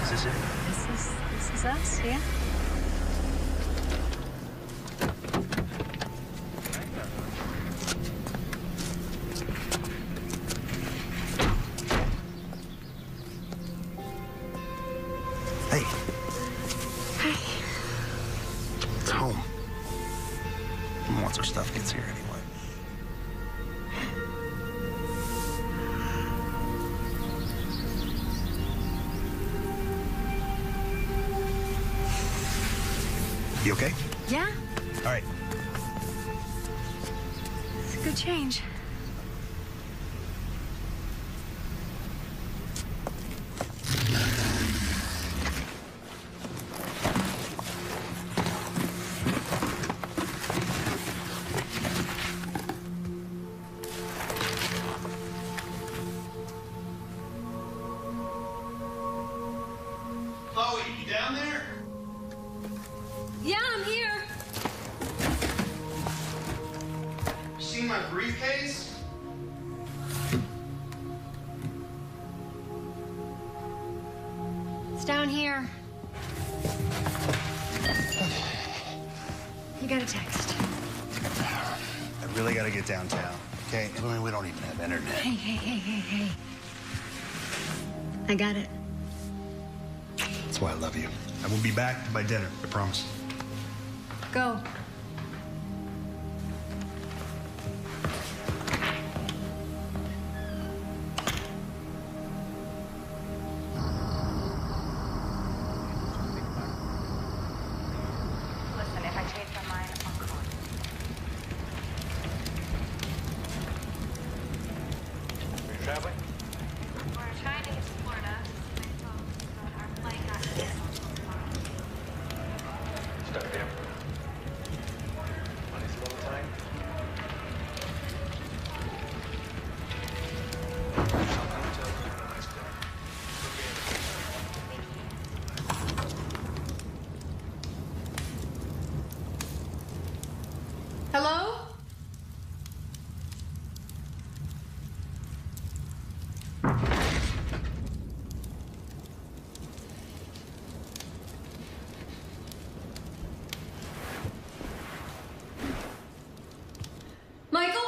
Is this it? This is us, yeah. Hey. Hi. It's home. Once our stuff gets here anyway. You okay? Yeah, All right. it's a good change. Chloe, you down there? Yeah, I'm here. You seen my briefcase? It's down here. You got a text. I really gotta get downtown, okay? I mean, we don't even have internet. Hey. I got it. That's why I love you. I will be back by dinner, I promise. Go. Listen, if I change my mind, I'll call you. Are you traveling? We're trying to get to Florida. But our flight got canceled till tomorrow. Stuck there. Money's a little tight. Something to tell you when I start. Hello? Michael?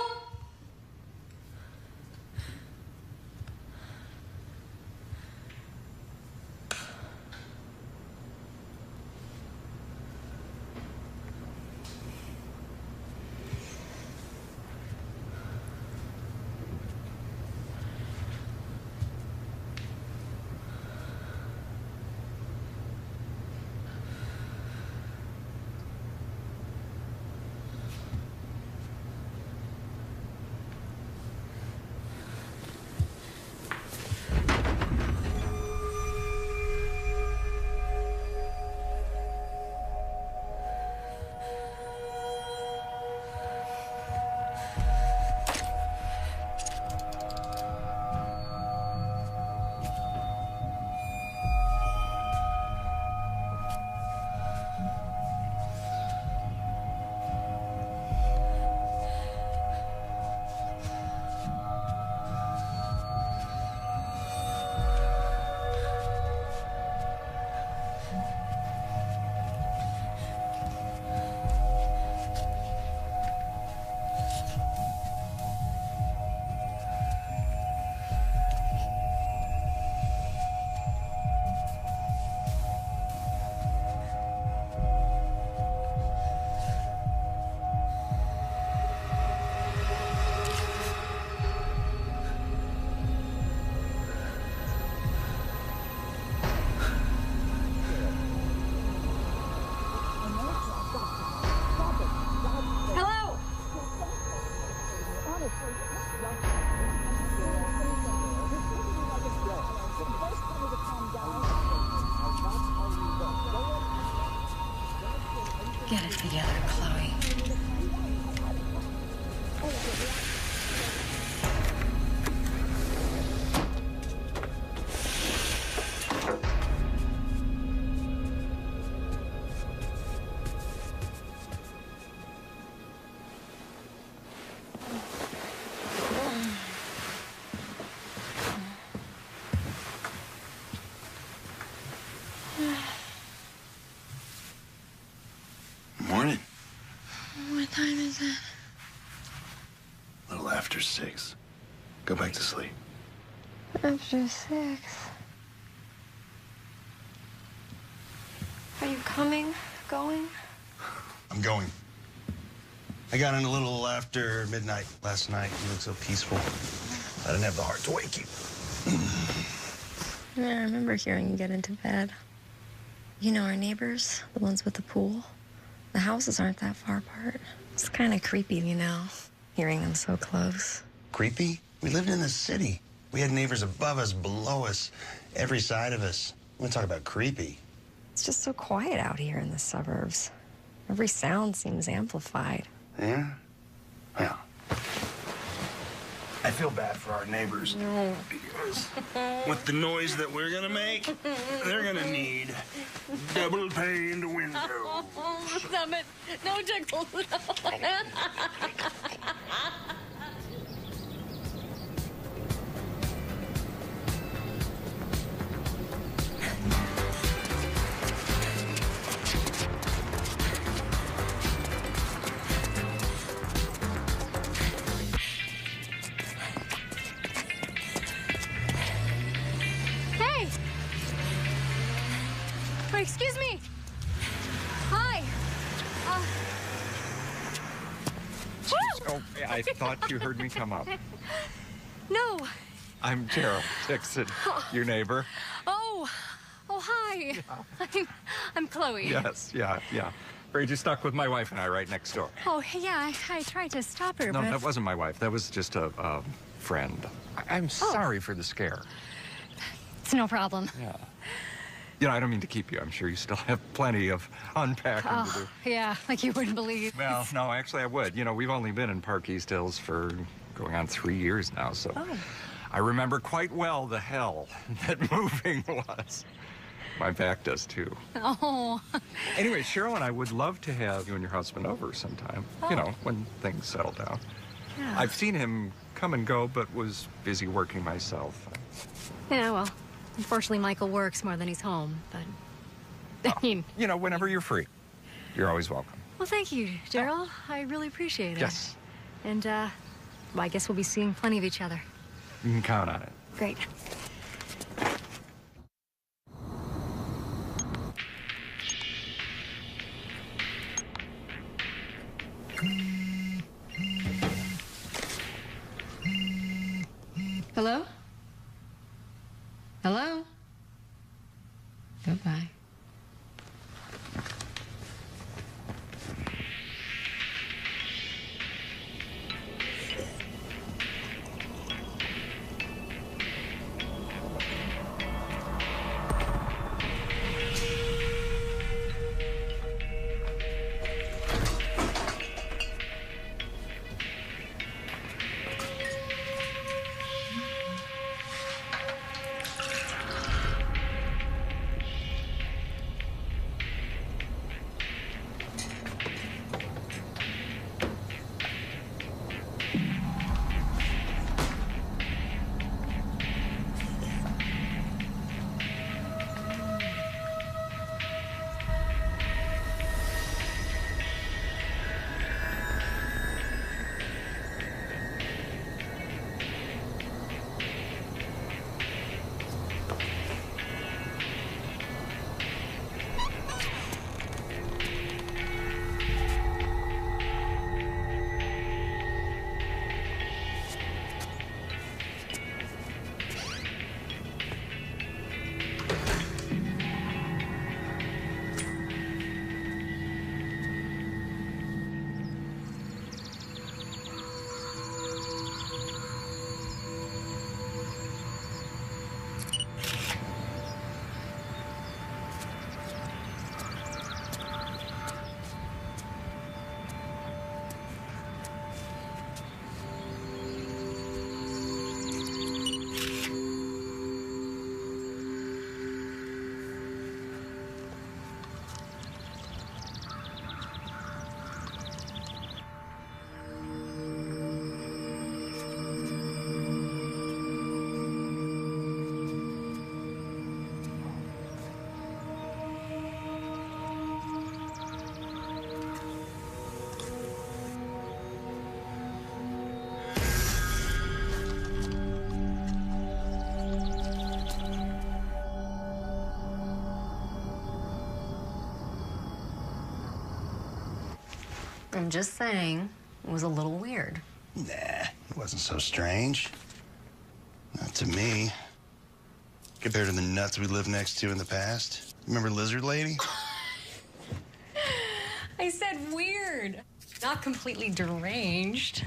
Hello? Get it together, Chloe. after 6. Go back to sleep. After 6. Are you coming? Going? I'm going. I got in a little after midnight last night. You looked so peaceful. I didn't have the heart to wake you. Yeah, I remember hearing you get into bed. You know our neighbors, the ones with the pool? The houses aren't that far apart. It's kind of creepy, you know, hearing them so close. Creepy? We lived in the city. We had neighbors above us, below us, every side of us. We want to talk about creepy. It's just so quiet out here in the suburbs. Every sound seems amplified. Yeah? Well, I feel bad for our neighbors. No. Because with the noise that we're gonna make, they're gonna need double paned windows. Stop it. No tickles. Hey! Wait, excuse me. Hi. Oh, I thought you heard me come up. No. I'm Gerald Dixon, your neighbor. Oh, hi. I'm Chloe. Yes, yeah. Afraid you're stuck with my wife and I right next door. Oh, yeah, I tried to stop her, No, but... that wasn't my wife. That was just a friend. I'm sorry for the scare. It's no problem. Yeah. You know, I don't mean to keep you. I'm sure you still have plenty of unpacking to do. Yeah, like you wouldn't believe. Well, no, actually I would. You know, we've only been in Park East Hills for going on 3 years now, so I remember quite well the hell that moving was. My back does too. Oh. Anyway, Cheryl and I would love to have you and your husband over sometime, you know, when things settle down. Yeah. I've seen him come and go, but was busy working myself. Yeah, well, unfortunately, Michael works more than he's home, but I mean... You know, whenever you're free, you're always welcome. Well, thank you, Daryl. I really appreciate it. Yes. And, well, I guess we'll be seeing plenty of each other. You can count on it. Great. Hello? Hello? Goodbye. I'm just saying, it was a little weird. Nah, it wasn't so strange. Not to me. Compared to the nuts we lived next to in the past. Remember Lizard Lady? I said weird, not completely deranged.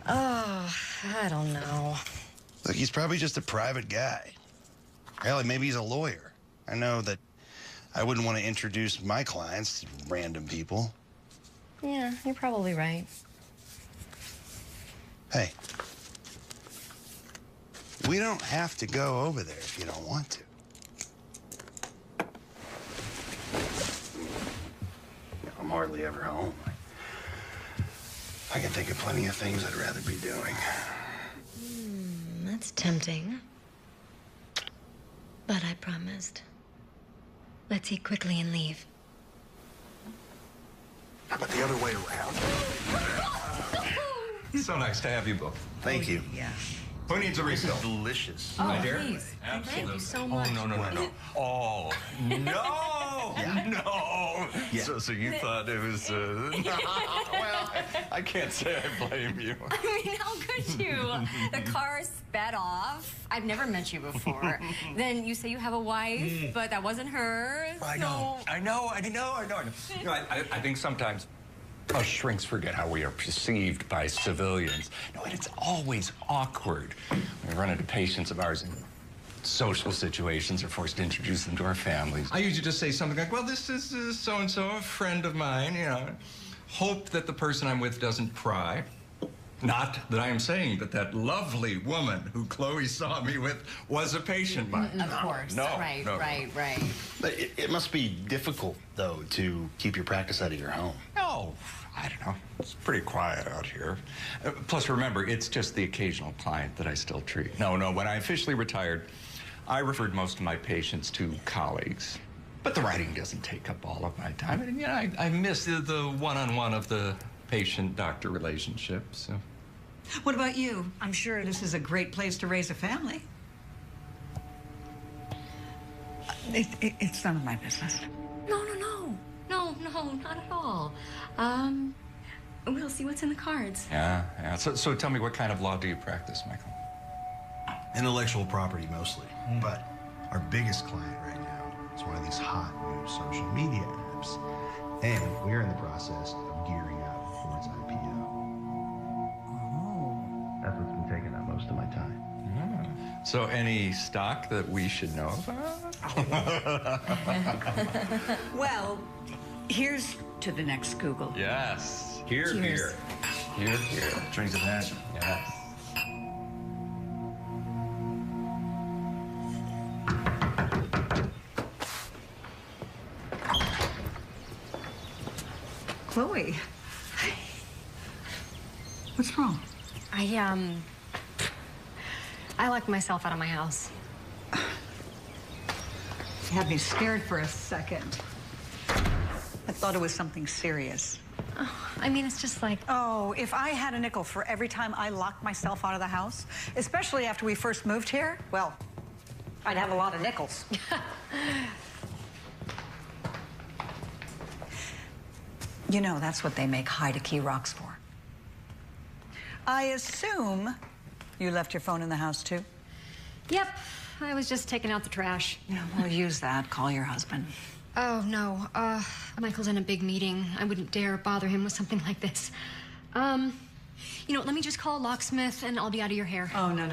Oh, I don't know. Look, he's probably just a private guy. Hell, maybe he's a lawyer. I know that I wouldn't want to introduce my clients to random people. Yeah, you're probably right. Hey, we don't have to go over there if you don't want to. I'm hardly ever home. I can think of plenty of things I'd rather be doing. That's tempting. But I promised. Let's eat quickly and leave. How about the other way around? So nice to have you both. Thank you. Yeah. Who needs a refill? Delicious. Oh, My dear? please. Absolutely. Thank you so much. Oh, no. Oh, no. No. Yeah. So you thought it was, well, I can't say I blame you. I mean, how could you? The car sped off. I've never met you before. Then you say you have a wife, but that wasn't her. I so... know. You know, I think sometimes us shrinks forget how we are perceived by civilians. No, and it's always awkward when we run into patients of ours in social situations or forced to introduce them to our families. I usually just say something like, well, this is so-and-so, a friend of mine, you know. Hope that the person I'm with doesn't pry. Not that I am saying that that lovely woman who Chloe saw me with was a patient of mine. Of course. No, Right. But it must be difficult, though, to keep your practice out of your home. No, I don't know. It's pretty quiet out here. Plus, remember, it's just the occasional client that I still treat. No, when I officially retired, I referred most of my patients to colleagues. But the writing doesn't take up all of my time. And, you know, I miss the one-on-one of the patient-doctor relationship, so... What about you? I'm sure this is a great place to raise a family. It's none of my business. No, not at all. We'll see what's in the cards. Yeah. So tell me, what kind of law do you practice, Michael? Intellectual property, mostly. But our biggest client right now is one of these hot new social media apps. And we're in the process of gearing up for its IPO. That's what's been taking up most of my time. So any stock that we should know about? Well, here's to the next Google. Yes. Here. Drinks of passion. Yes. Chloe. What's wrong? I locked myself out of my house. You had me scared for a second. I thought it was something serious. I mean, it's just like... Oh, if I had a nickel for every time I locked myself out of the house, especially after we first moved here, well, I'd have a lot of nickels. You know, that's what they make hide-a-key rocks for. I assume you left your phone in the house, too? Yep, I was just taking out the trash. Yeah, well, use that. Call your husband. Oh, no. Michael's in a big meeting. I wouldn't dare bother him with something like this. You know, let me just call a locksmith and I'll be out of your hair. Oh, no.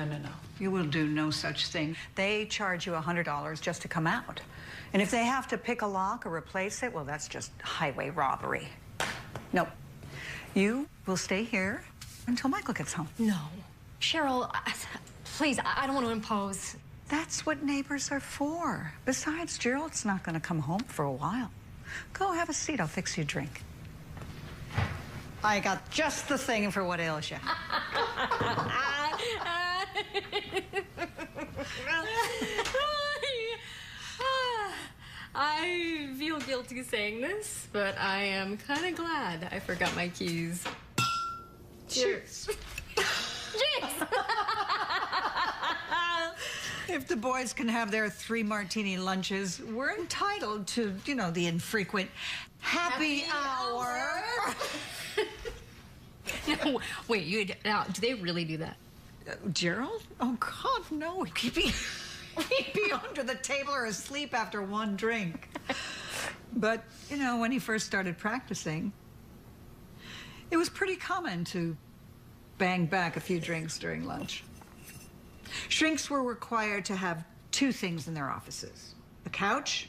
You will do no such thing. They charge you $100 just to come out. And if they have to pick a lock or replace it, well, that's just highway robbery. No. You will stay here until Michael gets home. No. Cheryl, please, I don't want to impose. That's what neighbors are for. Besides, Gerald's not going to come home for a while. Go have a seat. I'll fix you a drink. I got just the thing for what ails you. I feel guilty saying this, but I am kind of glad I forgot my keys. Cheers. Cheers. If the boys can have their 3 martini lunches, we're entitled to, the infrequent happy hour. No, wait, do they really do that? Gerald? Oh, God, no. He'd be under the table or asleep after 1 drink. But, when he first started practicing, it was pretty common to bang back a few drinks during lunch. Shrinks were required to have 2 things in their offices: a couch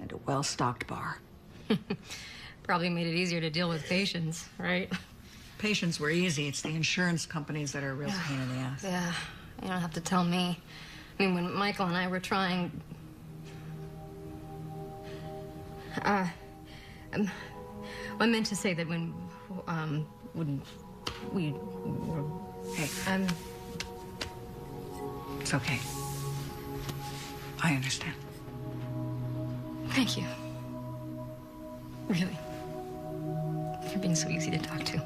and a well-stocked bar. Probably made it easier to deal with patients, right? Patients were easy. It's the insurance companies that are a real pain in the ass. Yeah, you don't have to tell me. I mean, when Michael and I were trying... I meant to say that when we were... Hey, it's okay. I understand. Thank you. Really. For being so easy to talk to.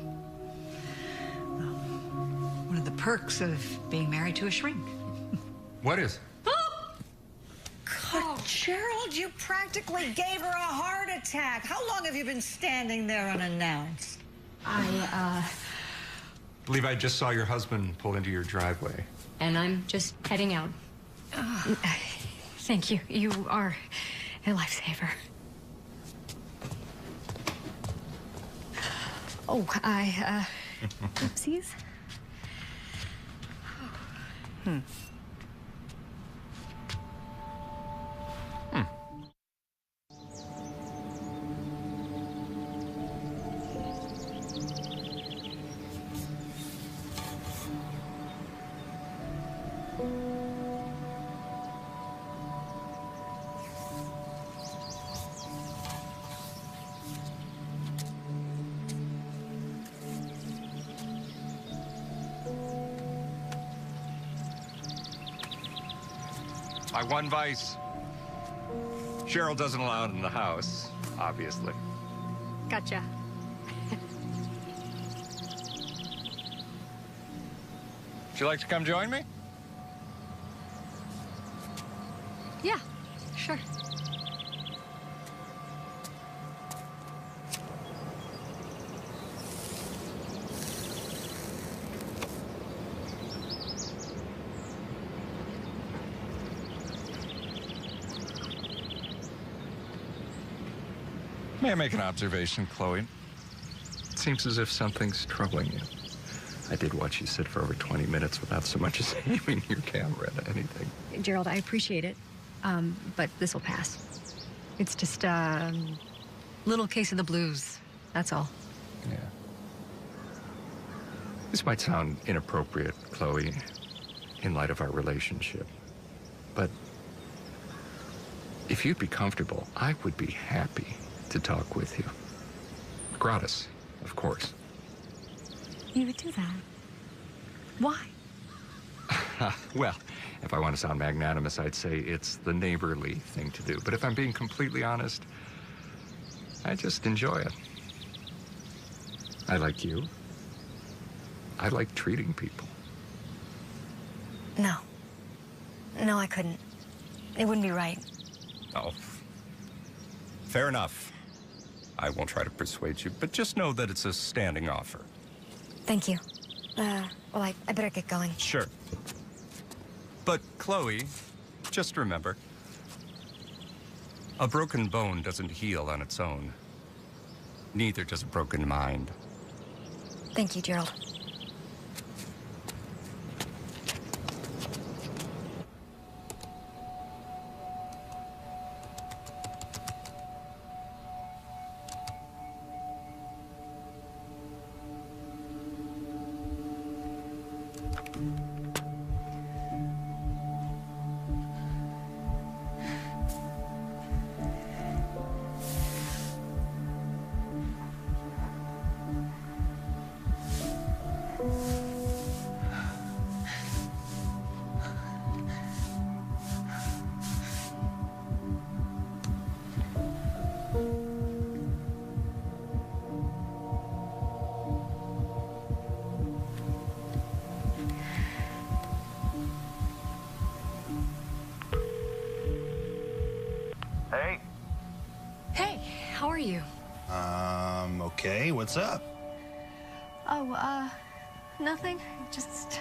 One of the perks of being married to a shrink. What is? Oh, Gerald, you practically gave her a heart attack. How long have you been standing there unannounced? Believe I just saw your husband pull into your driveway. And I'm just heading out. Thank you. You are a lifesaver. Oh, oopsies. My one vice. Cheryl doesn't allow it in the house, obviously. Gotcha. Would you like to come join me? Yeah, sure. May I make an observation, Chloe? It seems as if something's troubling you. I did watch you sit for over 20 minutes without so much as aiming your camera at anything. Gerald, I appreciate it, but this will pass. It's just a little case of the blues, that's all. Yeah. This might sound inappropriate, Chloe, in light of our relationship, but if you'd be comfortable, I would be happy to talk with you. Gratis, of course. You would do that? Why? Well, if I want to sound magnanimous, I'd say it's the neighborly thing to do. But if I'm being completely honest, I just enjoy it. I like you. I like treating people. No. No, I couldn't. It wouldn't be right. Oh, fair enough. I won't try to persuade you, but just know that it's a standing offer. Thank you. Well, I better get going. Sure. But, Chloe, just remember, a broken bone doesn't heal on its own. Neither does a broken mind. Thank you, Gerald. Okay, what's up? Oh, nothing. Just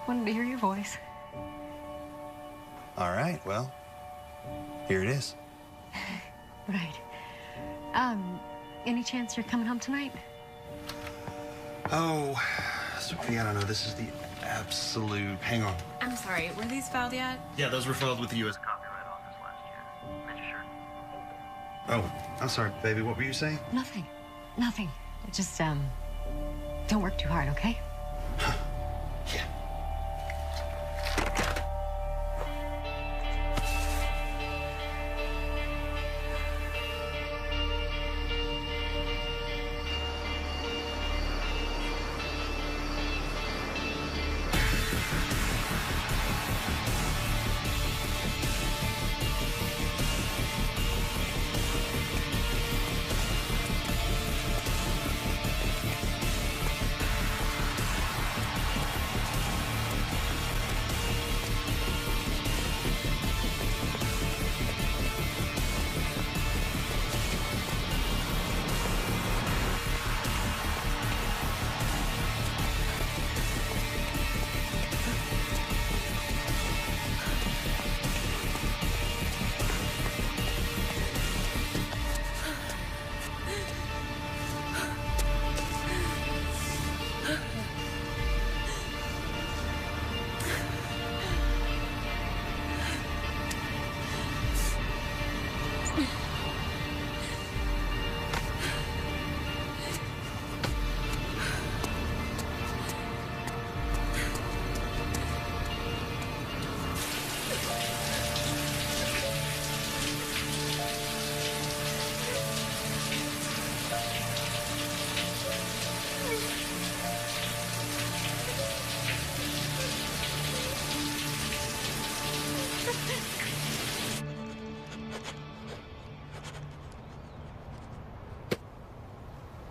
wanted to hear your voice. All right, well, here it is. Right. Any chance you're coming home tonight? Oh, Sophie, I don't know. This is the absolute... Hang on. I'm sorry, were these filed yet? Yeah, those were filed with the U.S. Copyright Office last year. Registered. Oh, I'm sorry, baby. What were you saying? Nothing. Nothing. Just, don't work too hard, okay? Yeah.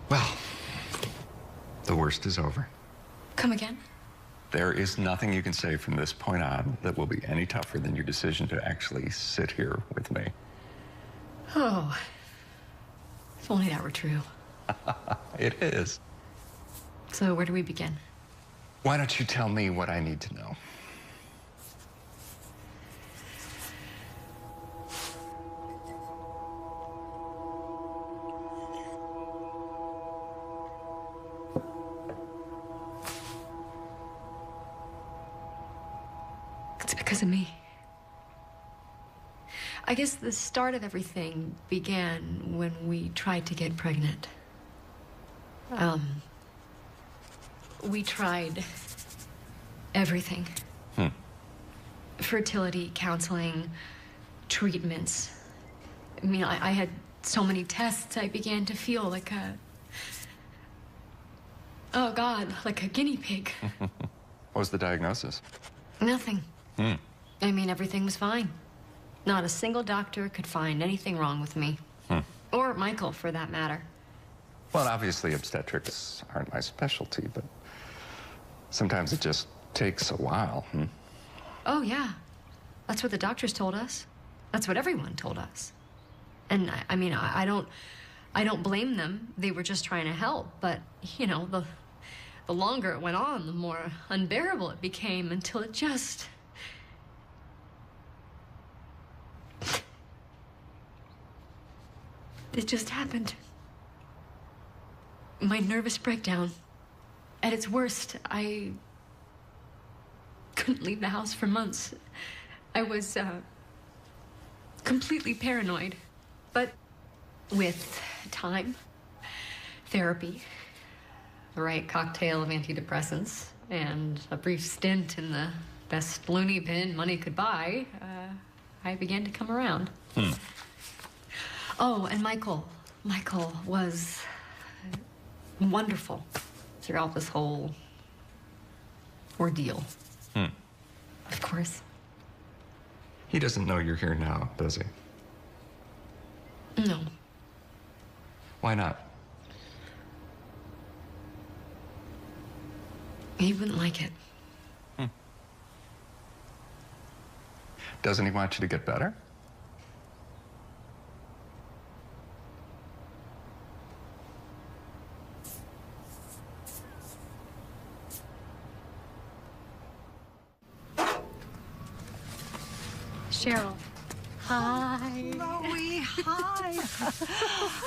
Well, the worst is over. Come again? There is nothing you can say from this point on that will be any tougher than your decision to actually sit here with me. Oh. If only that were true. It is. So where do we begin? Why don't you tell me what I need to know? It's because of me. I guess the start of everything began when we tried to get pregnant. We tried everything. Fertility, counseling, treatments. I mean, I had so many tests, I began to feel like a... Oh, God, like a guinea pig. What was the diagnosis? Nothing. I mean, everything was fine. Not a single doctor could find anything wrong with me. Or Michael, for that matter. Well, obviously obstetrics aren't my specialty, but sometimes it just takes a while. Oh, yeah. That's what the doctors told us. That's what everyone told us. And I mean, I don't blame them. They were just trying to help. But, you know, the longer it went on, the more unbearable it became until it just... It just happened. My nervous breakdown. At its worst, I couldn't leave the house for months. I was completely paranoid. But with time, therapy, the right cocktail of antidepressants, and a brief stint in the best loony bin money could buy, I began to come around. Oh, and Michael was wonderful throughout this whole ordeal. Of course. He doesn't know you're here now, does he? No. Why not? He wouldn't like it. Doesn't he want you to get better? Cheryl. Hi. Chloe, hi.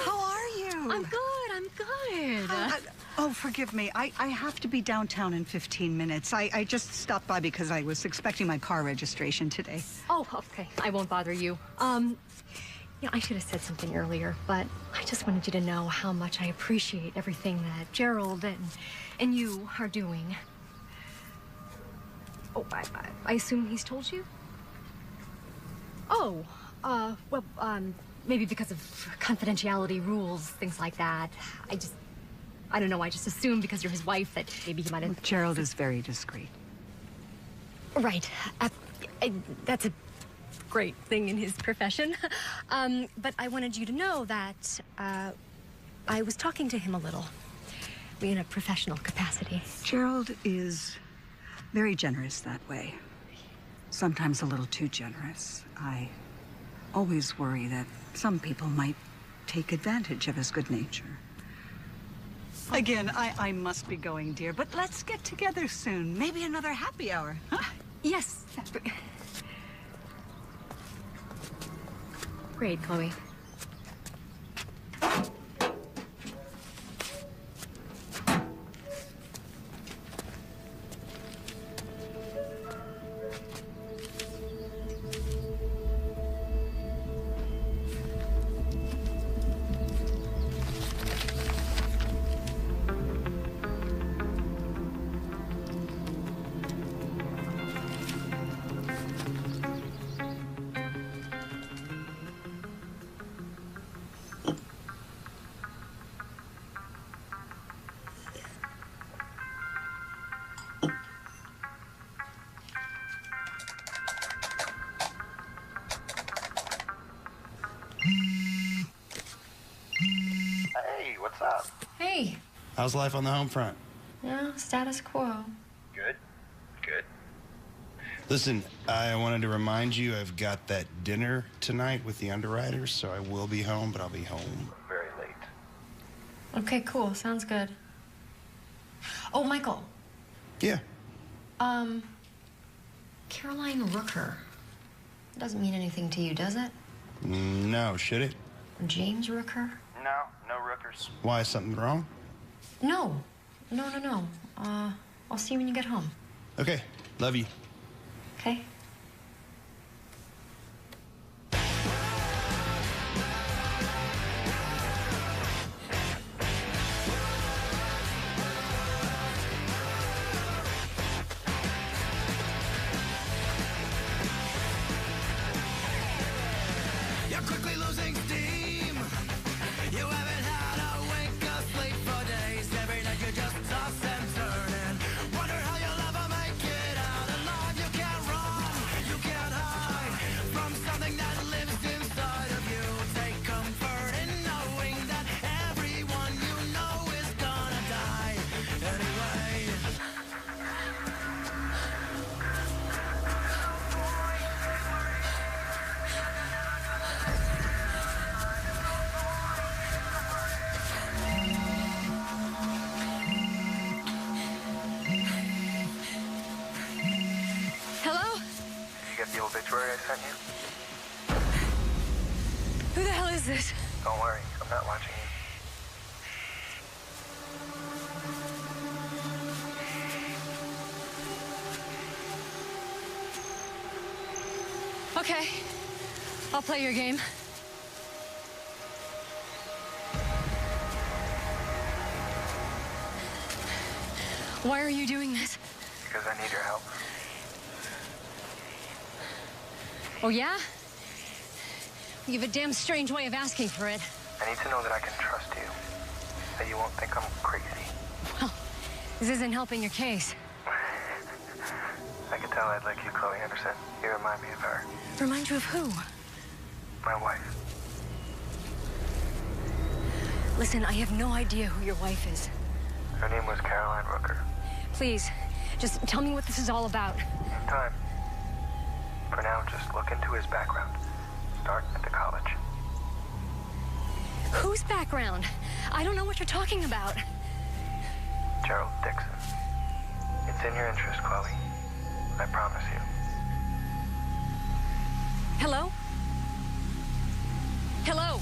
How are you? I'm good. I'm good. Oh, forgive me. I have to be downtown in 15 minutes. I just stopped by because I was expecting my car registration today. Oh, okay. I won't bother you. Yeah, I should have said something earlier, but I just wanted you to know how much I appreciate everything that Gerald and you are doing. Oh, I assume he's told you? Oh, well, maybe because of confidentiality rules, things like that. I don't know, I just assumed because you're his wife that maybe he might have... Gerald is very discreet. Right. That's a great thing in his profession. But I wanted you to know that, I was talking to him a little. In a professional capacity. Gerald is very generous that way. Sometimes a little too generous. I always worry that some people might take advantage of his good nature. Again, I must be going, dear, but let's get together soon. Maybe another happy hour, huh? Yes. Great, Chloe. Hey, what's up? Hey. How's life on the home front? Yeah, status quo. Good. Good. Listen, I wanted to remind you I've got that dinner tonight with the underwriters, so I will be home, but I'll be home. Very late. Okay, cool. Sounds good. Oh, Michael. Yeah. Caroline Rooker. Doesn't mean anything to you, does it? No, should it? James Rooker? No rookers. Why, something wrong? No. No. I'll see you when you get home. Okay, love you. Okay? You're quickly losing steam. You haven't had a wink of sleep for days. Every night you just toss and turn and wonder how you'll ever make it out alive. You can't run, you can't hide from something that lives inside of you. Take comfort in knowing that everyone you know is gonna die anyway. Hello? Did you get the obituary I sent you? Who the hell is this? Don't worry, I'm not watching you. Okay. I'll play your game. Why are you doing this? Because I need your help. Oh, yeah? You have a damn strange way of asking for it. I need to know that I can trust you. That you won't think I'm crazy. Well, this isn't helping your case. I could tell I'd like you, Chloe Anderson. You remind me of her. Remind you of who? My wife. Listen, I have no idea who your wife is. Her name was Caroline Rooker. Please, just tell me what this is all about. In time. For now, just look into his background. Start at the college. Whose background? I don't know what you're talking about. Gerald Dixon. It's in your interest, Chloe. I promise you. Hello? Hello?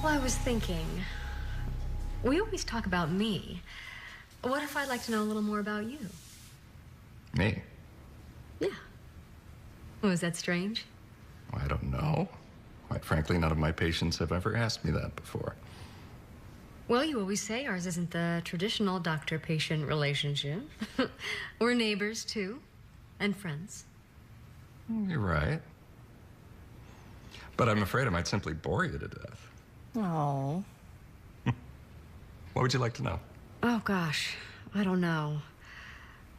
Well, I was thinking, we always talk about me. What if I'd like to know a little more about you? Me? Yeah. Was that strange? Well, I don't know. Quite frankly, none of my patients have ever asked me that before. Well, you always say ours isn't the traditional doctor-patient relationship. We're neighbors, too, and friends. You're right. But I'm afraid I might simply bore you to death. Oh. What would you like to know? Oh, gosh. I don't know.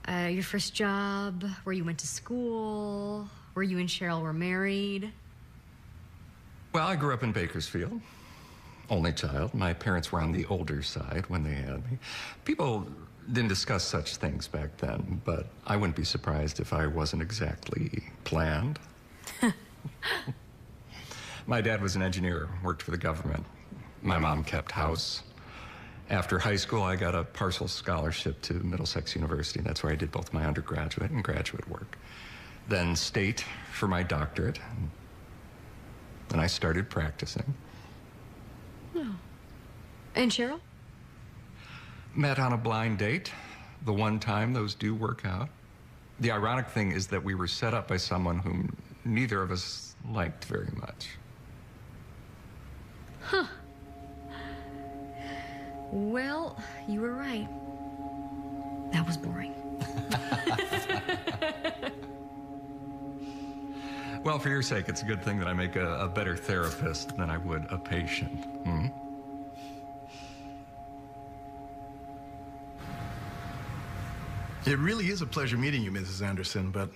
Your first job, where you went to school, where you and Cheryl were married. Well, I grew up in Bakersfield. Only child. My parents were on the older side when they had me. People didn't discuss such things back then, but I wouldn't be surprised if I wasn't exactly planned. My dad was an engineer, worked for the government. My mom kept house. After high school, I got a partial scholarship to Middlesex University. That's where I did both my undergraduate and graduate work. Then state for my doctorate. Then I started practicing. Oh. And Cheryl? Met on a blind date. The one time those do work out. The ironic thing is that we were set up by someone whom neither of us liked very much. Huh. Well, you were right. That was boring. Well, for your sake, it's a good thing that I make a better therapist than I would a patient. Hmm? It really is a pleasure meeting you, Mrs. Anderson, but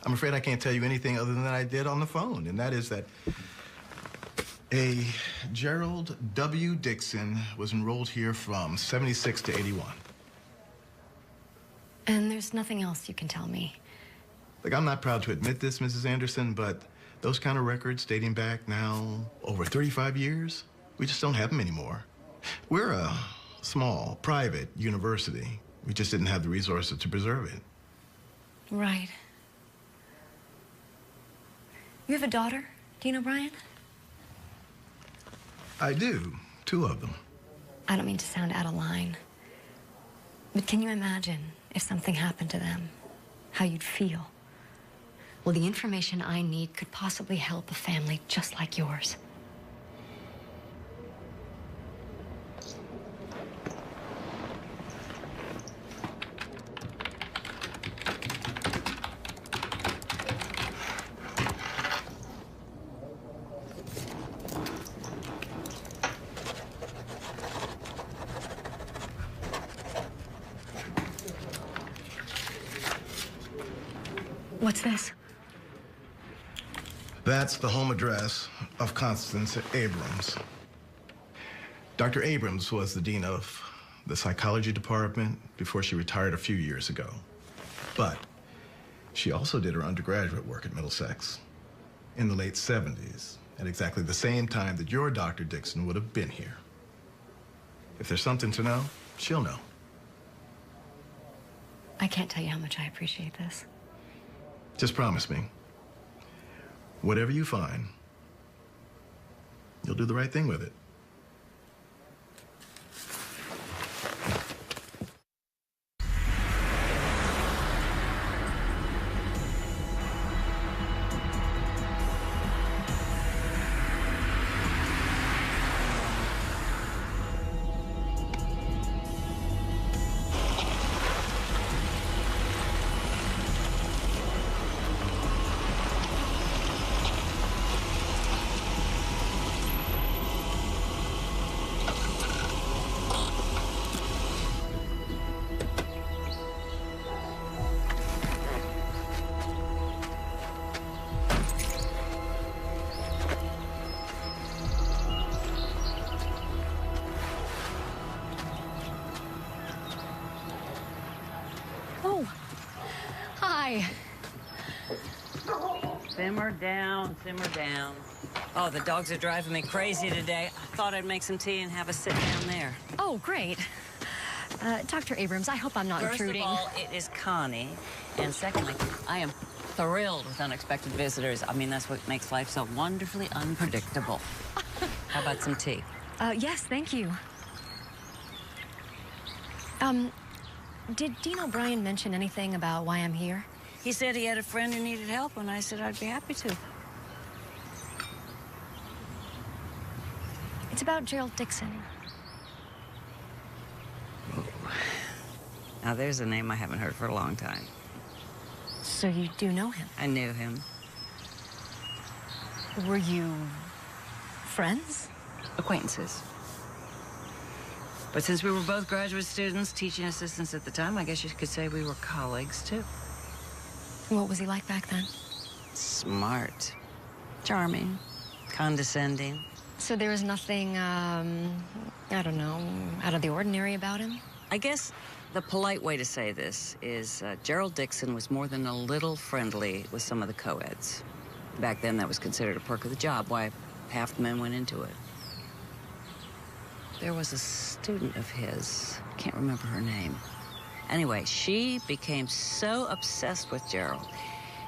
I'm afraid I can't tell you anything other than I did on the phone, and that is that a Gerald W. Dixon was enrolled here from 76 to 81. And there's nothing else you can tell me. Look, I'm not proud to admit this, Mrs. Anderson, but those kind of records dating back now over 35 years, we just don't have them anymore. We're a small, private university. We just didn't have the resources to preserve it. Right. You have a daughter? Do you know Brian? I do. 2 of them. I don't mean to sound out of line, but can you imagine if something happened to them, how you'd feel? Well, the information I need could possibly help a family just like yours. What's this? That's the home address of Constance Abrams. Dr. Abrams was the dean of the psychology department before she retired a few years ago. But she also did her undergraduate work at Middlesex in the late 70s, at exactly the same time that your Dr. Dixon would have been here. If there's something to know, she'll know. I can't tell you how much I appreciate this. Just promise me, whatever you find, you'll do the right thing with it. Simmer down, simmer down. Oh, the dogs are driving me crazy today. I thought I'd make some tea and have a sit down there. Oh, great. Dr. Abrams, I hope I'm not intruding. First of all, it is Connie. And secondly, I am thrilled with unexpected visitors. I mean, that's what makes life so wonderfully unpredictable. How about some tea? Yes, thank you. Did Dean O'Brien mention anything about why I'm here? He said he had a friend who needed help, and I said I'd be happy to. It's about Gerald Dixon. Now, there's a name I haven't heard for a long time. So you do know him? I knew him. Were you friends? Acquaintances. But since we were both graduate students, teaching assistants at the time, I guess you could say we were colleagues, too. What was he like back then? Smart. Charming. Condescending. So there was nothing, I don't know, out of the ordinary about him? I guess the polite way to say this is Gerald Dixon was more than a little friendly with some of the co-eds. Back then, that was considered a perk of the job. Why, half the men went into it. There was a student of his, can't remember her name. Anyway, she became so obsessed with Gerald,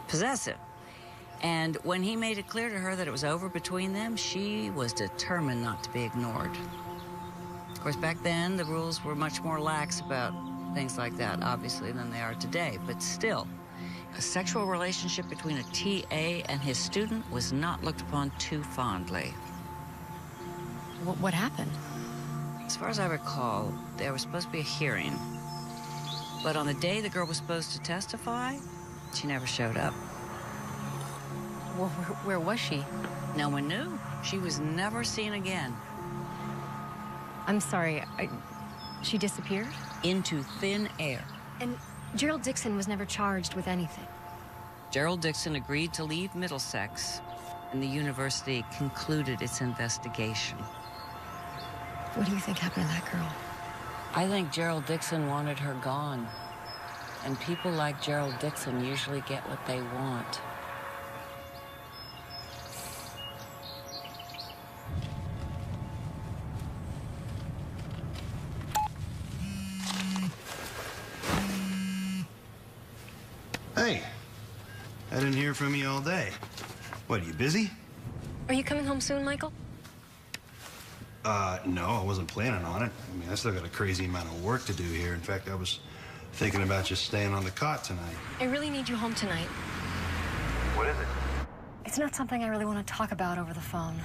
possessive. And when he made it clear to her that it was over between them, she was determined not to be ignored. Of course, back then, the rules were much more lax about things like that, obviously, than they are today. But still, a sexual relationship between a TA and his student was not looked upon too fondly. What happened? As far as I recall, there was supposed to be a hearing. But on the day the girl was supposed to testify, she never showed up. Well, where was she? No one knew. She was never seen again. I'm sorry, she disappeared? Into thin air. And Gerald Dixon was never charged with anything? Gerald Dixon agreed to leave Middlesex, and the university concluded its investigation. What do you think happened to that girl? I think Gerald Dixon wanted her gone. And people like Gerald Dixon usually get what they want. Hey, I didn't hear from you all day. What, are you busy? Are you coming home soon, Michael? No, I wasn't planning on it. I mean, I still got a crazy amount of work to do here. In fact, I was thinking about just staying on the cot tonight. I really need you home tonight. What is it? It's not something I really want to talk about over the phone.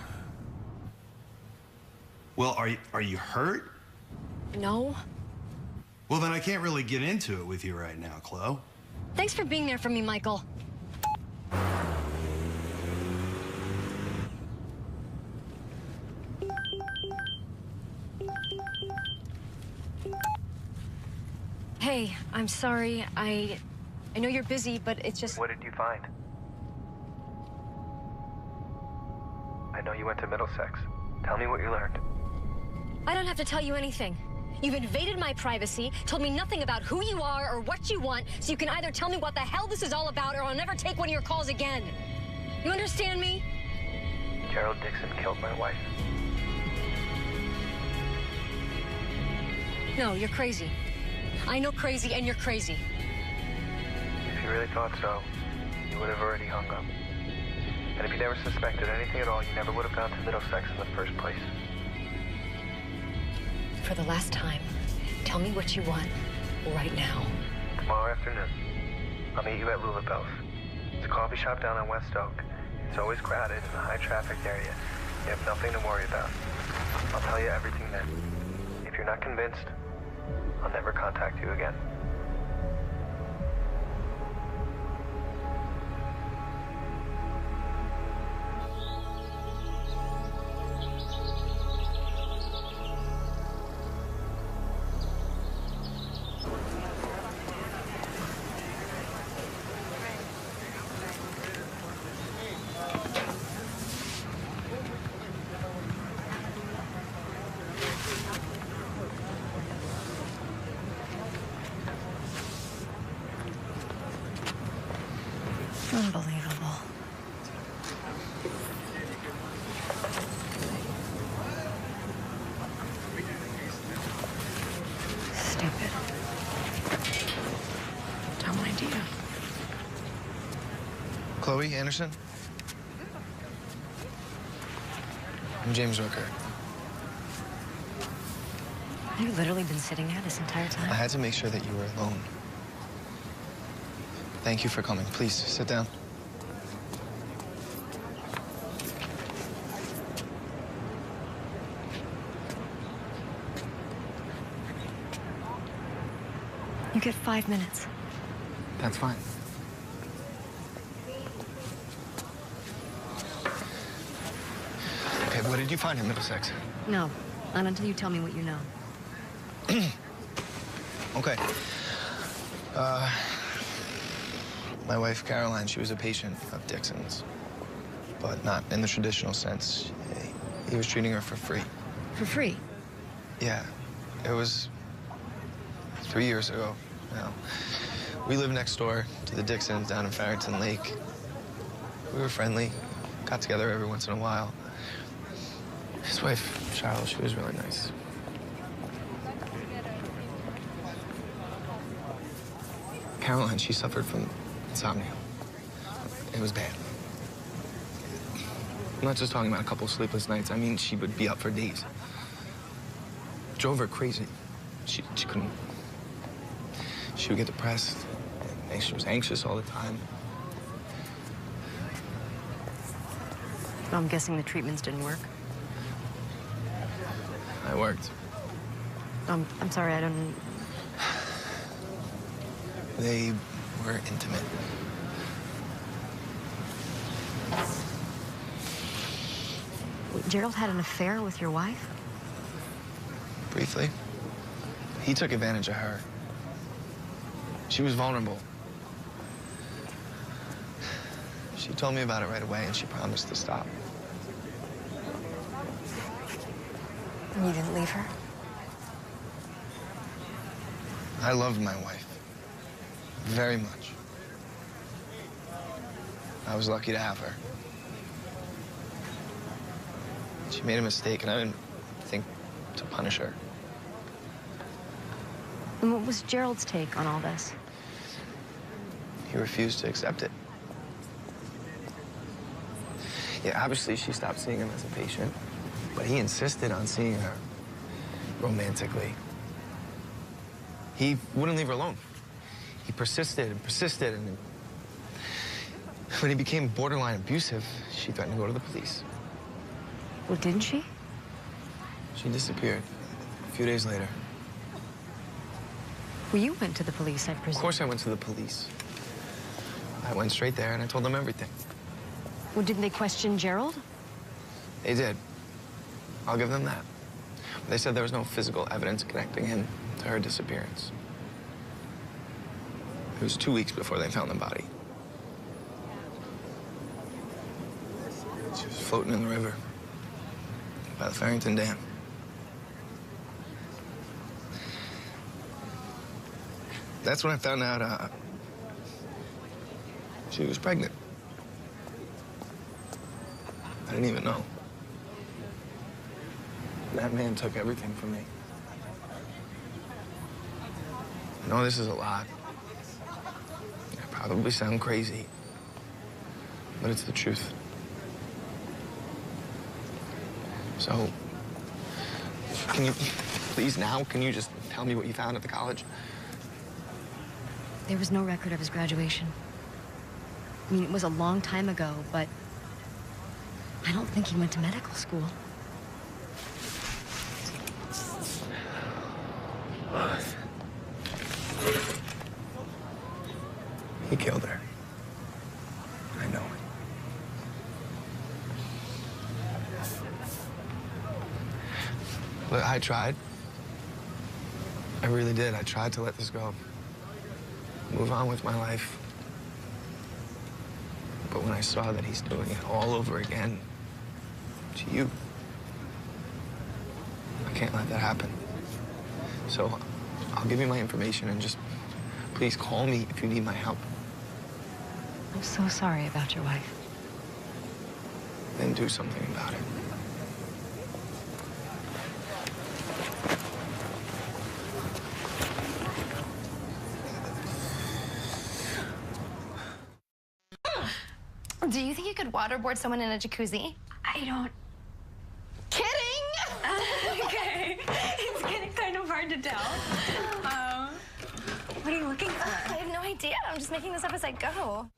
Well, are you hurt? No. Well, then I can't really get into it with you right now, Chloe. Thanks for being there for me, Michael. Hey, I'm sorry. I know you're busy, but it's just... What did you find? I know you went to Middlesex. Tell me what you learned. I don't have to tell you anything. You've invaded my privacy, told me nothing about who you are or what you want, so you can either tell me what the hell this is all about or I'll never take one of your calls again. You understand me? Gerald Dixon killed my wife. No, you're crazy. I know crazy and you're crazy. If you really thought so, you would have already hung up. And if you never suspected anything at all, you never would have gone to Middlesex in the first place. For the last time, tell me what you want right now. Tomorrow afternoon, I'll meet you at Lulabelle's. It's a coffee shop down on West Oak. It's always crowded in a high-traffic area. You have nothing to worry about. I'll tell you everything then. If you're not convinced, I'll never contact you again. Chloe Anderson? I'm James Rooker. Have you literally been sitting there this entire time? I had to make sure that you were alone. Thank you for coming. Please, sit down. You get 5 minutes. That's fine. Okay, what did you find in Middlesex? No, not until you tell me what you know. Okay. My wife, Caroline, she was a patient of Dixon's, but not in the traditional sense. He was treating her for free. For free? Yeah, it was 3 years ago now. We lived next door to the Dixons down in Farrington Lake. We were friendly, got together every once in a while. His wife, Charlotte, she was really nice. Caroline, she suffered from insomnia. It was bad. I'm not just talking about a couple sleepless nights. I mean, she would be up for days. It drove her crazy. She couldn't. She would get depressed. And she was anxious all the time. I'm guessing the treatments didn't work. I worked. I'm sorry, I don't... They were intimate. Wait, Gerald had an affair with your wife? Briefly. He took advantage of her. She was vulnerable. She told me about it right away, and she promised to stop. And you didn't leave her? I loved my wife. Very much. I was lucky to have her. She made a mistake, and I didn't think to punish her. And what was Gerald's take on all this? He refused to accept it. Yeah, obviously she stopped seeing him as a patient, but he insisted on seeing her romantically. He wouldn't leave her alone. He persisted and persisted, and when he became borderline abusive, she threatened to go to the police. Well, didn't she? She disappeared a few days later. Well, you went to the police, I presume. Of course I went to the police. I went straight there, and I told them everything. Well, didn't they question Gerald? They did. I'll give them that. They said there was no physical evidence connecting him to her disappearance. It was 2 weeks before they found the body. She was floating in the river by the Farrington Dam. That's when I found out she was pregnant. I didn't even know. That man took everything from me. I know this is a lot. I probably sound crazy, but it's the truth. So, can you, please now, can you just tell me what you found at the college? There was no record of his graduation. I mean, it was a long time ago, but I don't think he went to medical school. He killed her. I know it. But I tried. I really did. I tried to let this go. Move on with my life. But when I saw that he's doing it all over again, to you, I can't let that happen. So I'll give you my information and just please call me if you need my help. I'm so sorry about your wife. Then do something about it. you think you could waterboard someone in a jacuzzi? I don't. Kidding! Okay. It's getting kind of hard to tell. What are you looking for? I have no idea. I'm just making this up as I go.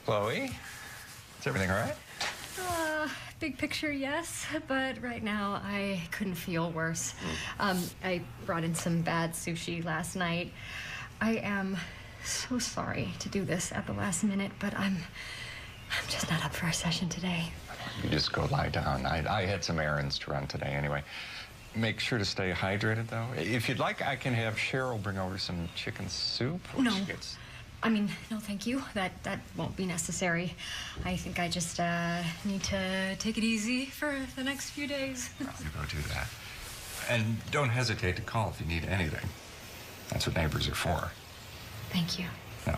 Chloe, is everything all right? Big picture, yes, but right now I couldn't feel worse. I brought in some bad sushi last night. I am so sorry to do this at the last minute, but I'm just not up for a session today. You just go lie down. I had some errands to run today anyway. Make sure to stay hydrated, though. If you'd like, I can have Cheryl bring over some chicken soup. No. I mean, no, thank you. That won't be necessary. I think I just need to take it easy for the next few days. Well, you go do that. And don't hesitate to call if you need anything. That's what neighbors are for. Thank you. No.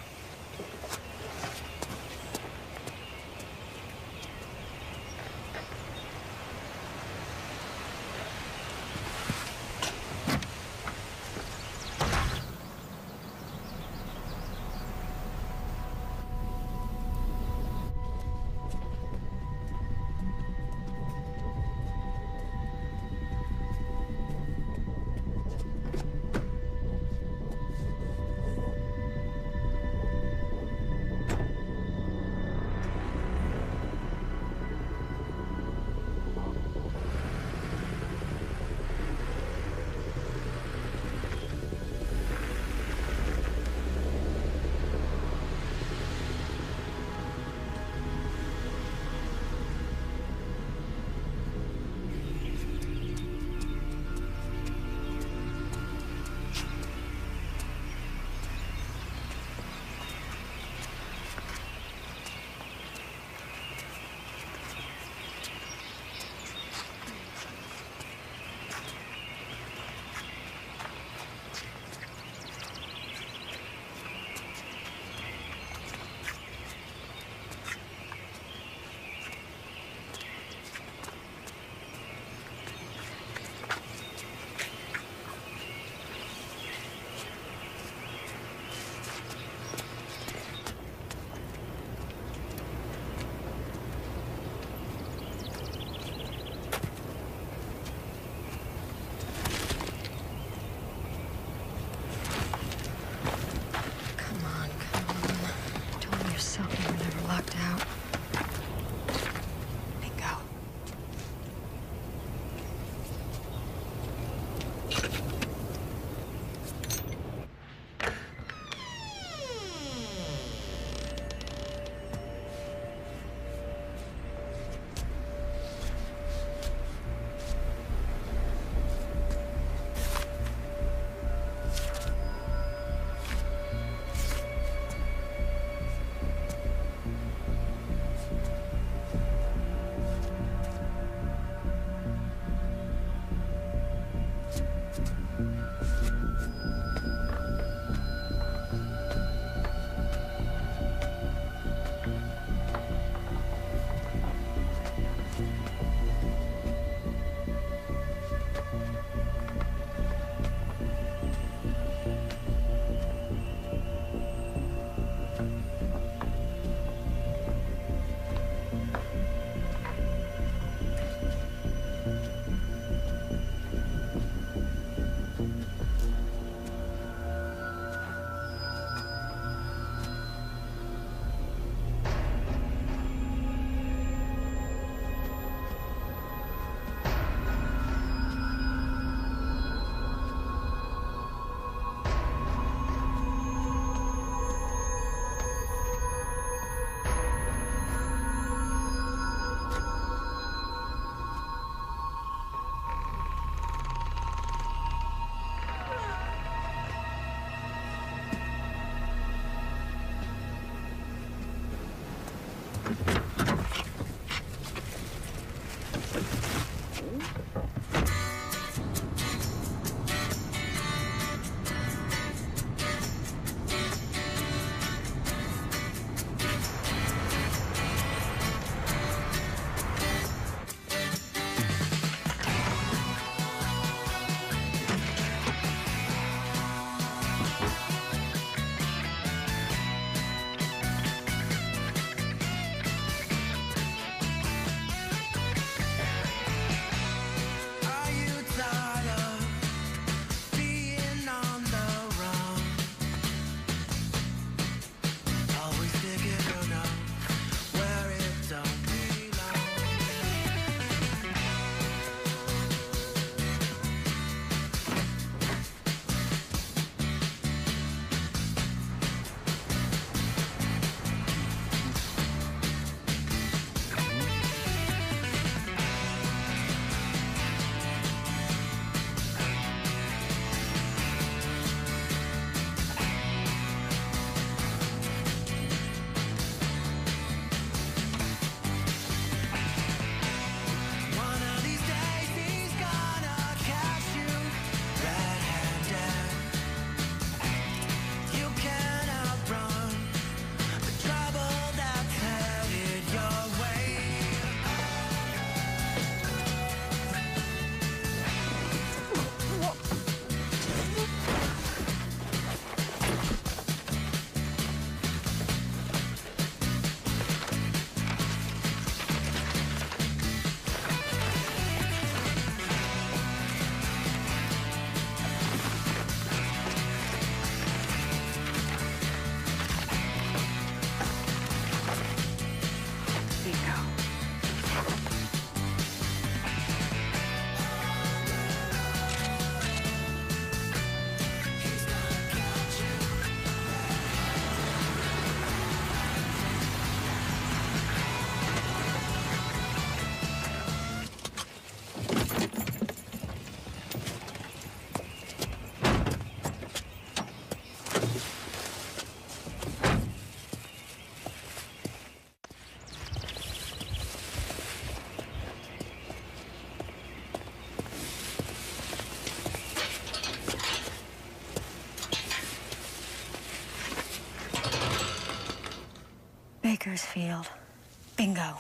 field. Bingo.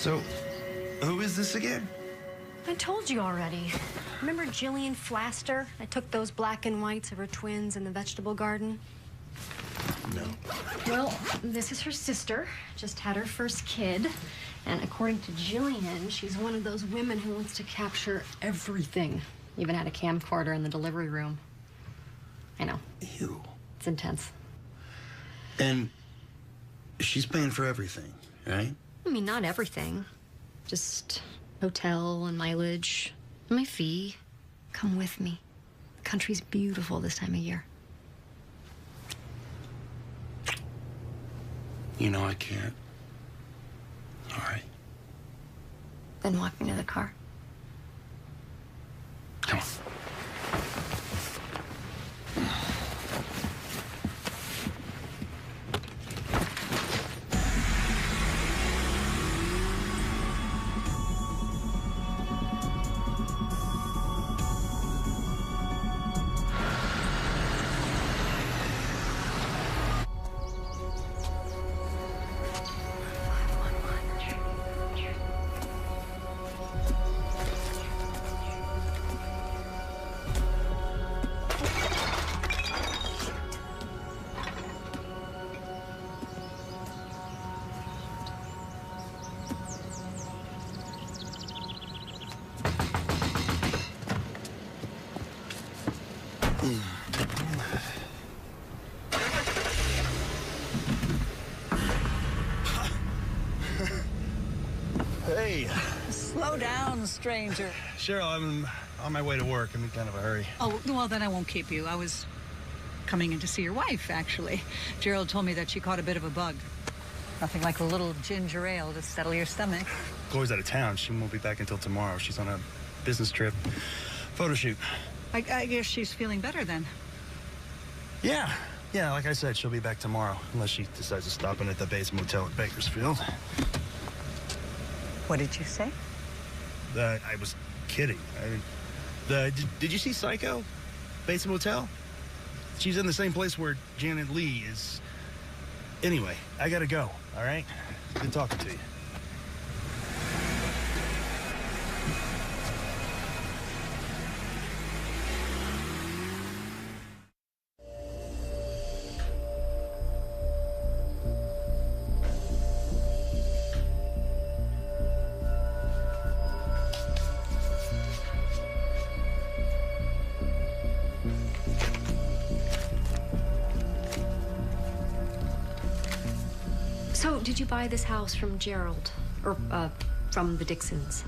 So, who is this again? I told you already. Remember Jillian Flaster? I took those black and whites of her twins in the vegetable garden. No. Well, this is her sister. Just had her first kid. And according to Jillian, she's one of those women who wants to capture everything. Even had a camcorder in the delivery room. I know. Ew. It's intense. And she's paying for everything, right? I mean, not everything. Just hotel and mileage. And my fee. Come with me. The country's beautiful this time of year. You know I can't. All right. Then walk me to the car. Come on. Hey. Slow down, stranger. Cheryl, I'm on my way to work. I'm in kind of a hurry. Oh, well, then I won't keep you. I was coming in to see your wife, actually. Gerald told me that she caught a bit of a bug. Nothing like a little ginger ale to settle your stomach. Chloe's out of town. She won't be back until tomorrow. She's on a business trip. Photo shoot. I guess she's feeling better then. Yeah, like I said, she'll be back tomorrow, unless she decides to stop in at the Bates Motel at Bakersfield. What did you say? I was kidding. Did you see Psycho? Bates Motel? She's in the same place where Janet Leigh is. Anyway, I gotta go, all right? Good talking to you. So, did you buy this house from Gerald? Or, from the Dixons?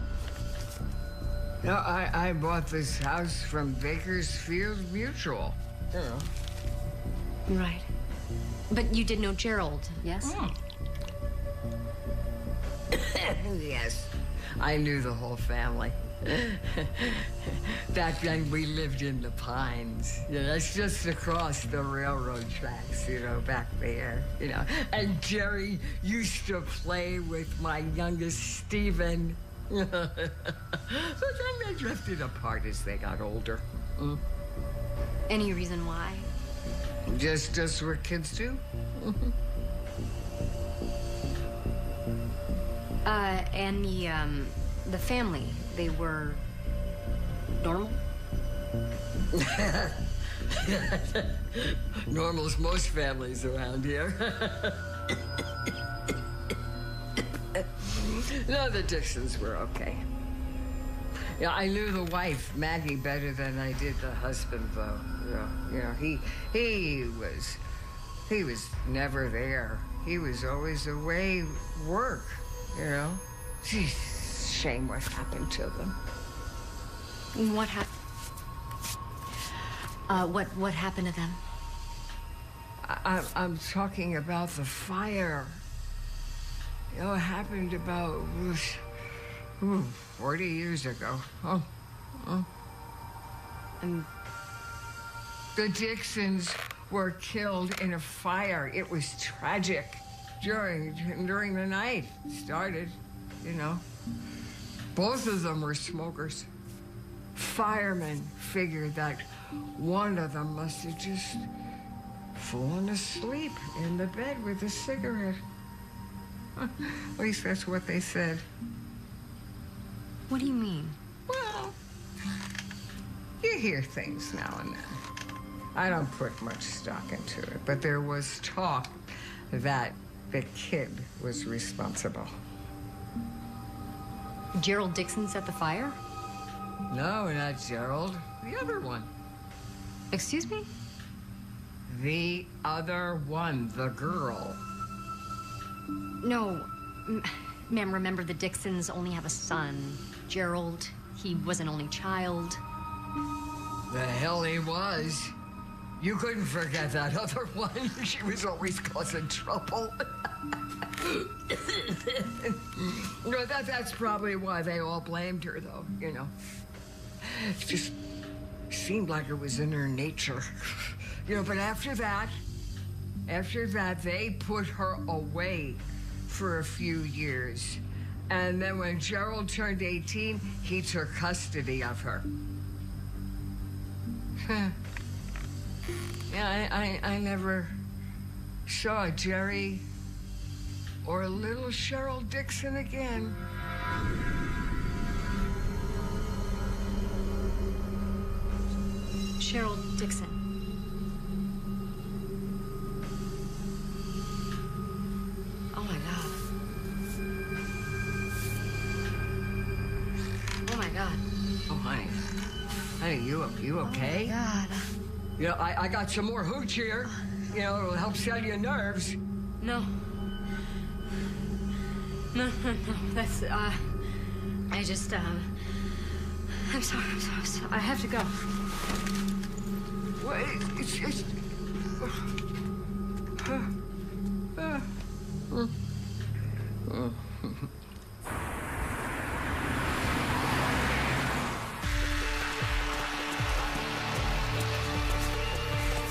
No, I bought this house from Bakersfield Mutual. You know. Right. But you did know Gerald, yes? Yes. I knew the whole family. Back then, we lived in the Pines. You know, that's just across the railroad tracks, you know, back there, you know. And Jerry used to play with my youngest, Stephen. But then they drifted apart as they got older. Any reason why? Just what kids do. And the family, they were normal? Normal as most families around here. No, the Dixons were okay. Yeah, I knew the wife, Maggie, better than I did the husband, though. You know, he was never there. He was always away work, you know. Geez, shame what happened to them. What happened? What happened to them? I'm talking about the fire. You know, it happened about 40 years ago. And the Dixons were killed in a fire. It was tragic. During the night, it started, you know. Both of them were smokers. Firemen figured that one of them must have just fallen asleep in the bed with a cigarette. At least that's what they said. What do you mean? Well, you hear things now and then. I don't put much stock into it, but there was talk that the kid was responsible. Gerald Dixon set the fire? No, not Gerald. The other one. Excuse me? The other one, the girl. No, ma'am, remember the Dixons only have a son. Gerald, he was an only child. The hell he was. You couldn't forget that other one. She was always causing trouble. No, that's probably why they all blamed her, though, you know. It just seemed like it was in her nature. You know, but after that, they put her away for a few years. And then when Gerald turned 18, he took custody of her. Yeah, I never saw Jerry or little Cheryl Dixon again. Cheryl Dixon. Oh my God. Oh my God. Oh, honey. Honey, you okay? Oh my God. You know, I got some more hooch here. You know, it'll help settle your nerves. No. No. That's, I just, I'm sorry. I have to go. Wait, it's just...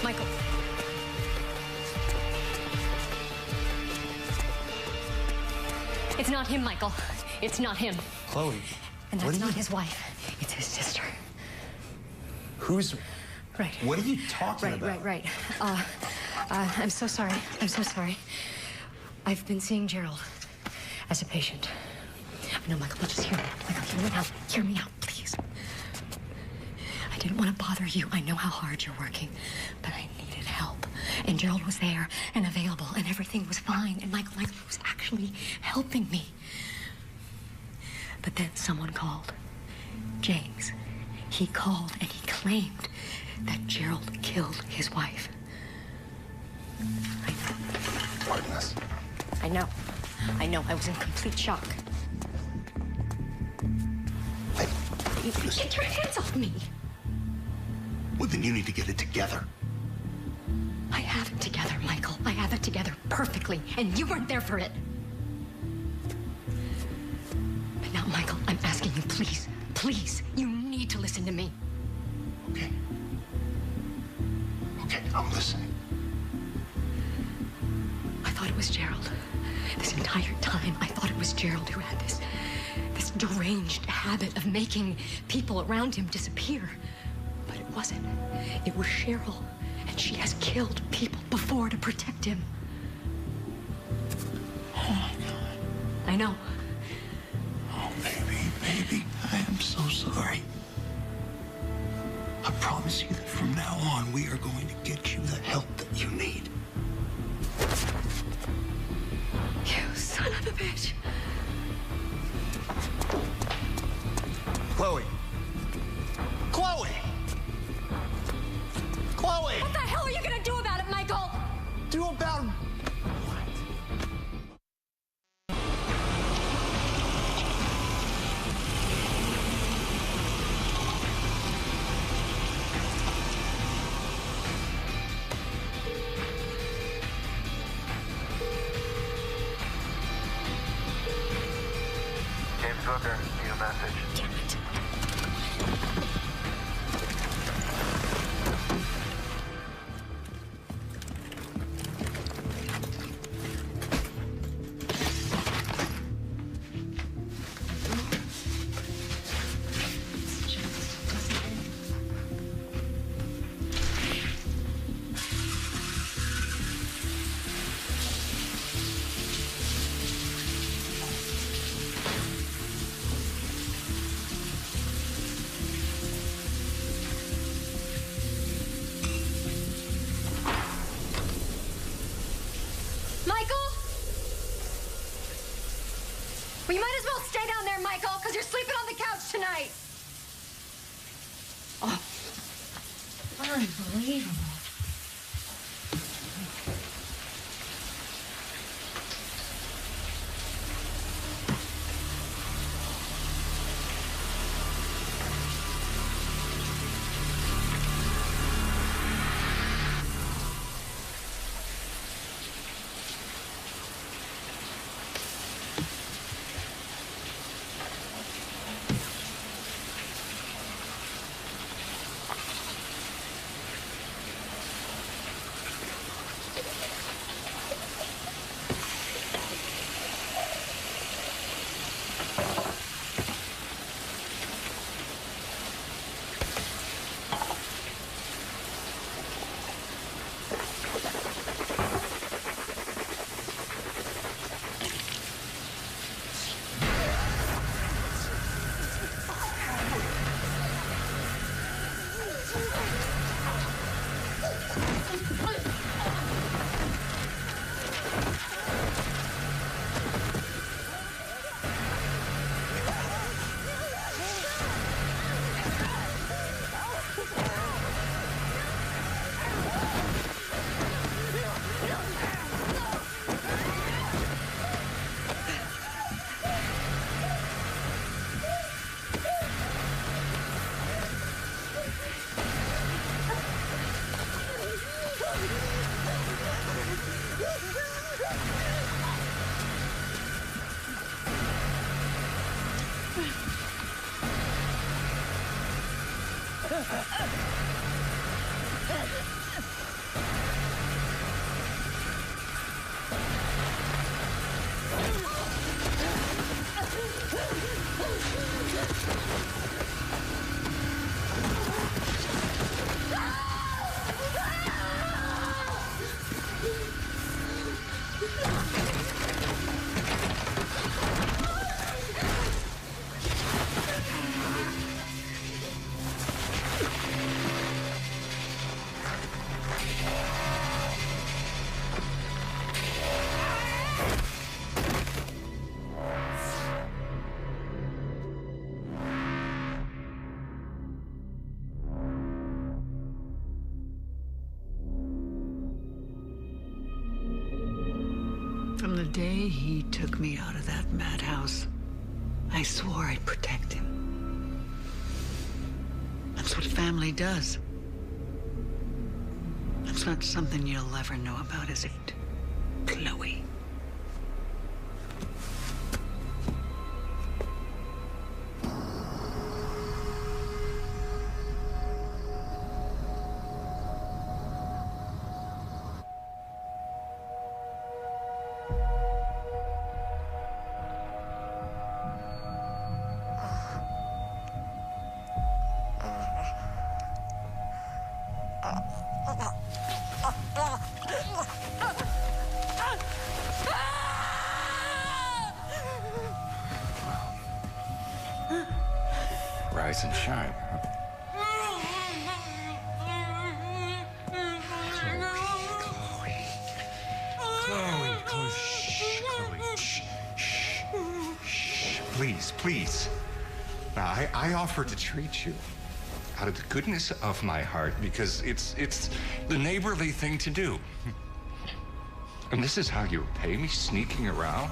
Michael. It's not him, Michael. It's not him. Chloe. And that's not his wife. It's his sister. Who's... Right. What are you talking about? Right. I'm so sorry. I've been seeing Gerald as a patient. No, Michael, just hear me. Michael, hear me out. Hear me out, please. I didn't want to bother you. I know how hard you're working, but I needed help. And Gerald was there and available, and everything was fine. And Michael was actually helping me. But then someone called. James. He called and he claimed that Gerald killed his wife. I know. Pardon us. I know. I was in complete shock. Hey, Get your hands off me. well, then you need to get it together. I have it together, Michael. I have it together perfectly, and you weren't there for it. But now, Michael, I'm asking you, please, you need to listen to me. Okay. Okay, I'm listening. I thought it was Gerald. This entire time, I thought it was Gerald who had this deranged habit of making people around him disappear. But it wasn't. It was Cheryl, and she has killed people before to protect him. Oh, my God. I know. Oh, baby, I am so sorry. I promise you that from now on, we are going to get you the help that you need. You son of a bitch. Chloe! Chloe! Chloe! What the hell are you gonna do about it, Michael? Do about... James Booker, need a message. Damn it. Michael? Well, you might as well stay down there, Michael, because you're sleeping on the couch tonight. Oh, unbelievable. From the day he took me out of that madhouse, I swore I'd protect him. That's what family does. That's not something you'll ever know about, is it, Chloe? Rise and shine. Chloe, shh, Chloe, shh, shh, shh. Please. Now, I offer to treat you out of the goodness of my heart because it's the neighborly thing to do. And this is how you repay me, sneaking around,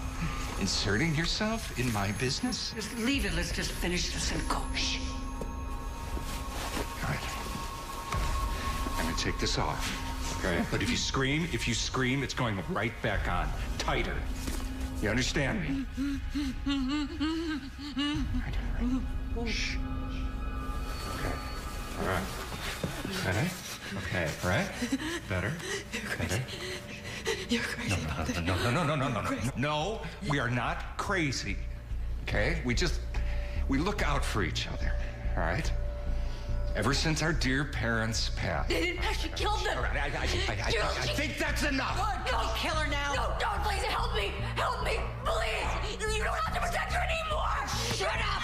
inserting yourself in my business? Just leave it. Let's just finish this and go. Shh. All right. I'm gonna take this off. Okay? But if you scream, it's going right back on. Tighter. You understand me? Right. Shh. Okay. All right. Ready? Okay. All right? Better? Better? You're crazy. No. No, we are not crazy. Okay? We look out for each other. All right? Ever since our dear parents passed. They didn't actually kill them. All right, I think that's enough. Don't kill her now. No, don't, please help me. Help me, please. You don't have to protect her anymore. Shut up.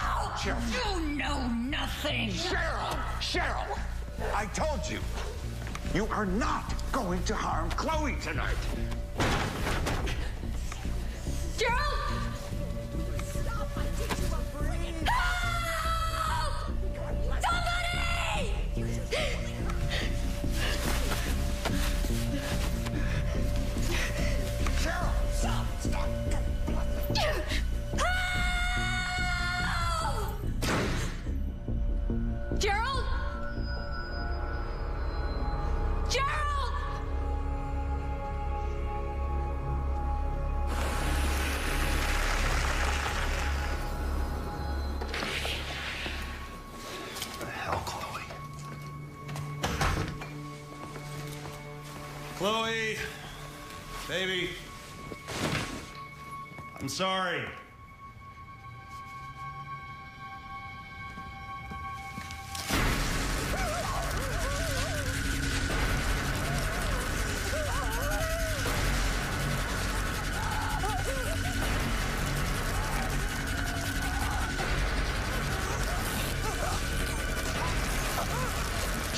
Ow! Cheryl. You know nothing. Cheryl, I told you. You are not going to harm Chloe tonight. Gerald! Gerald! Gerald! What the hell, Chloe? Chloe! Baby! I'm sorry.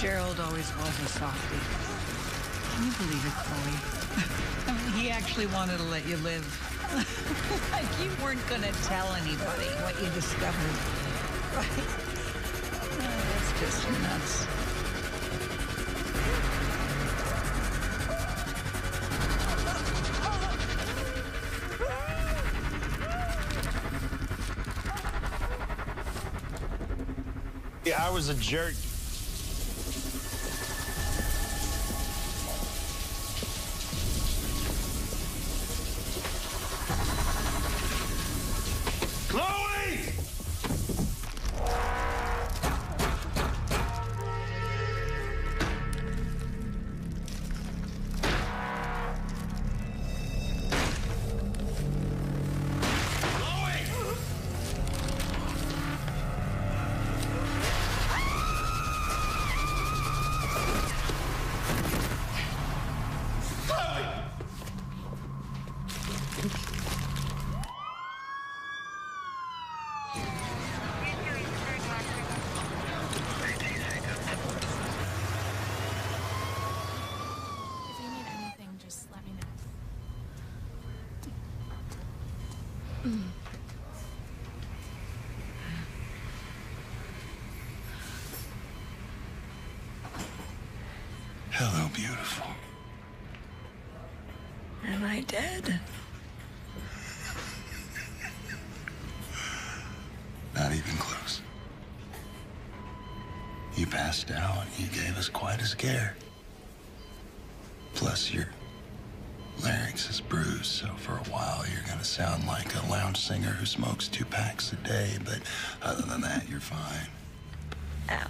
Gerald always was a softie. Can you believe it, Chloe? I mean, he actually wanted to let you live. Like you weren't going to tell anybody what you discovered. Right? Oh, that's just nuts. Yeah, I was a jerk. Chloe! Hello, beautiful. Am I dead? Not even close. You passed out. You gave us quite a scare. Plus, your larynx is bruised, so for a while you're gonna sound like a lounge singer who smokes 2 packs a day, but other than that, you're fine. Ow.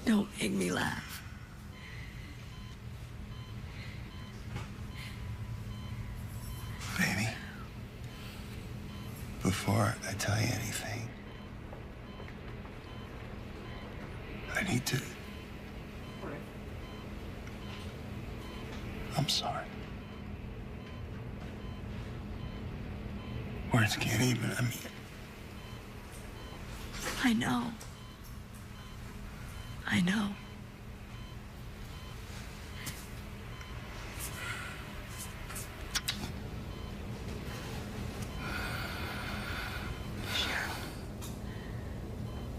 Don't make me laugh. Baby, before I tell you anything, I need to... I'm sorry. Words can't even, I know. I know.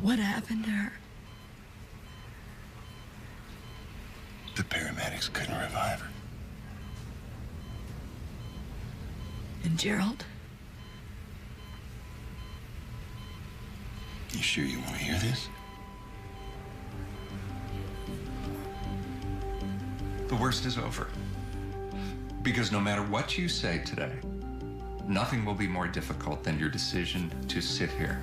What happened to her? The paramedics couldn't revive her. And Gerald? You sure you want to hear this? The worst is over. Because no matter what you say today, nothing will be more difficult than your decision to sit here